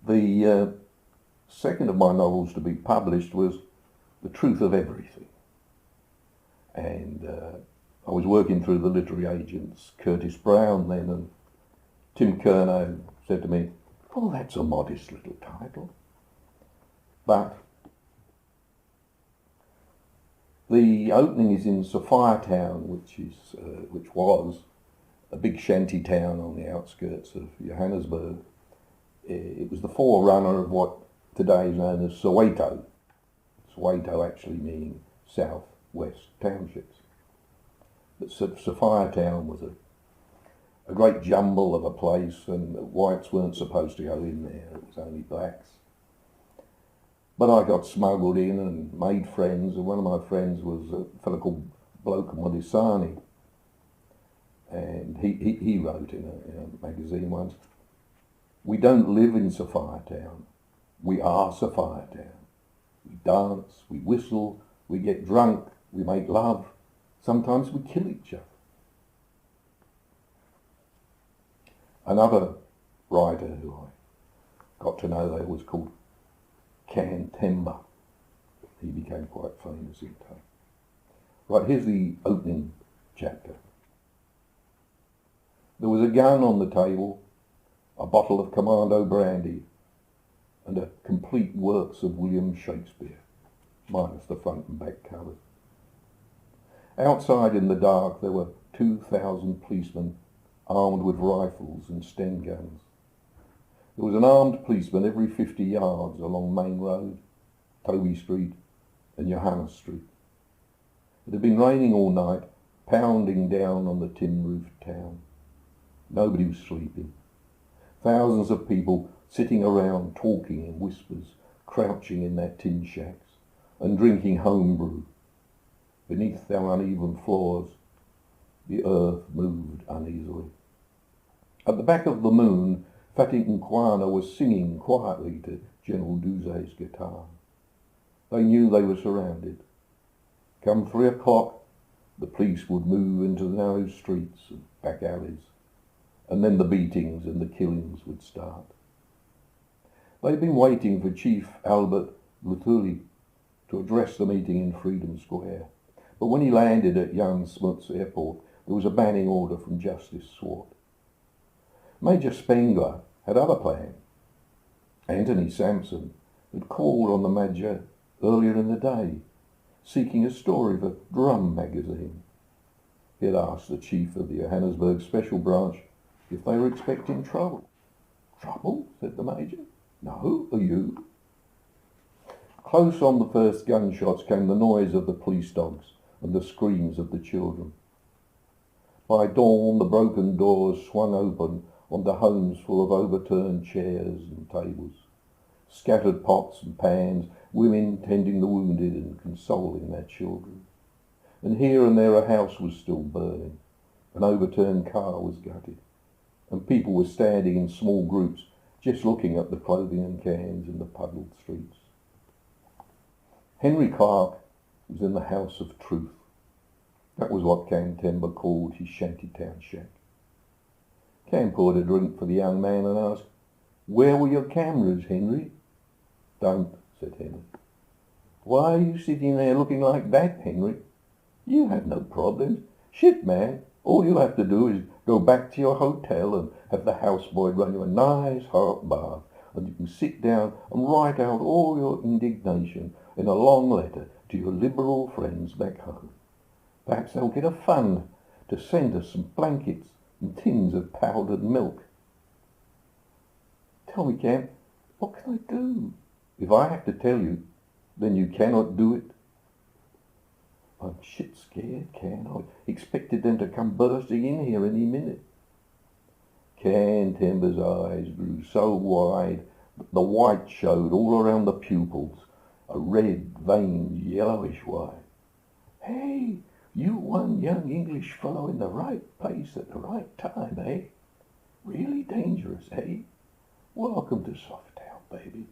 The second of my novels to be published was The Truth of Everything. And I was working through the literary agents, Curtis Brown then, and Tim Curnow said to me, "Oh, that's a modest little title." But the opening is in Sophiatown, which was a big shanty town on the outskirts of Johannesburg. It was the forerunner of what today is known as Soweto. Soweto actually meaning south-west townships. But Sophiatown was a great jumble of a place, and whites weren't supposed to go in there. It was only blacks. But I got smuggled in and made friends, and one of my friends was a fellow called Bloke Modisani. And he wrote in a magazine once, "We don't live in Sophiatown, we are Sophiatown. We dance, we whistle, we get drunk, we make love, sometimes we kill each other." Another writer who I got to know there was called Can Temba. He became quite famous in time. Right, here's the opening chapter. There was a gun on the table, a bottle of Commando brandy, and a complete works of William Shakespeare, minus the front and back covers. Outside in the dark there were 2,000 policemen armed with rifles and Sten guns. There was an armed policeman every 50 yards along Main Road, Toby Street and Johannes Street. It had been raining all night, pounding down on the tin-roofed town. Nobody was sleeping. Thousands of people sitting around talking in whispers, crouching in their tin shacks and drinking homebrew. Beneath their uneven floors, the earth moved uneasily. At the back of the moon, Fatty Nkwana was singing quietly to General Duze's guitar. They knew they were surrounded. Come 3 o'clock, the police would move into the narrow streets and back alleys, and then the beatings and the killings would start. They'd been waiting for Chief Albert Luthuli to address the meeting in Freedom Square, but when he landed at Jan Smuts Airport, there was a banning order from Justice Swart. Major Spengler had other plans. Anthony Sampson had called on the Major earlier in the day, seeking a story for Drum magazine. He had asked the chief of the Johannesburg Special Branch if they were expecting trouble. "Trouble?" said the Major. "No, are you?" Close on the first gunshots came the noise of the police dogs and the screams of the children. By dawn, the broken doors swung open onto homes full of overturned chairs and tables, scattered pots and pans, women tending the wounded and consoling their children. And here and there a house was still burning, an overturned car was gutted, and people were standing in small groups just looking at the clothing and cans in the puddled streets. Henry Clark was in the House of Truth. That was what Cam Temba called his shantytown shack. Cam poured a drink for the young man and asked, "Where were your cameras, Henry?" "Don't," said Henry. "Why are you sitting there looking like that, Henry? You have no problems. Shit, man. All you have to do is go back to your hotel and have the houseboy run you a nice hot bath, and you can sit down and write out all your indignation in a long letter to your liberal friends back home. Perhaps they'll get a fund to send us some blankets and tins of powdered milk." "Tell me, Cam, what can I do?" "If I have to tell you, then you cannot do it." "I'm shit scared, Can. I expected them to come bursting in here any minute." Can Timber's eyes grew so wide that the white showed all around the pupils, a red, veined, yellowish white. "Hey, you one young English fellow in the right place at the right time, eh? Really dangerous, eh? Welcome to Softtown, baby."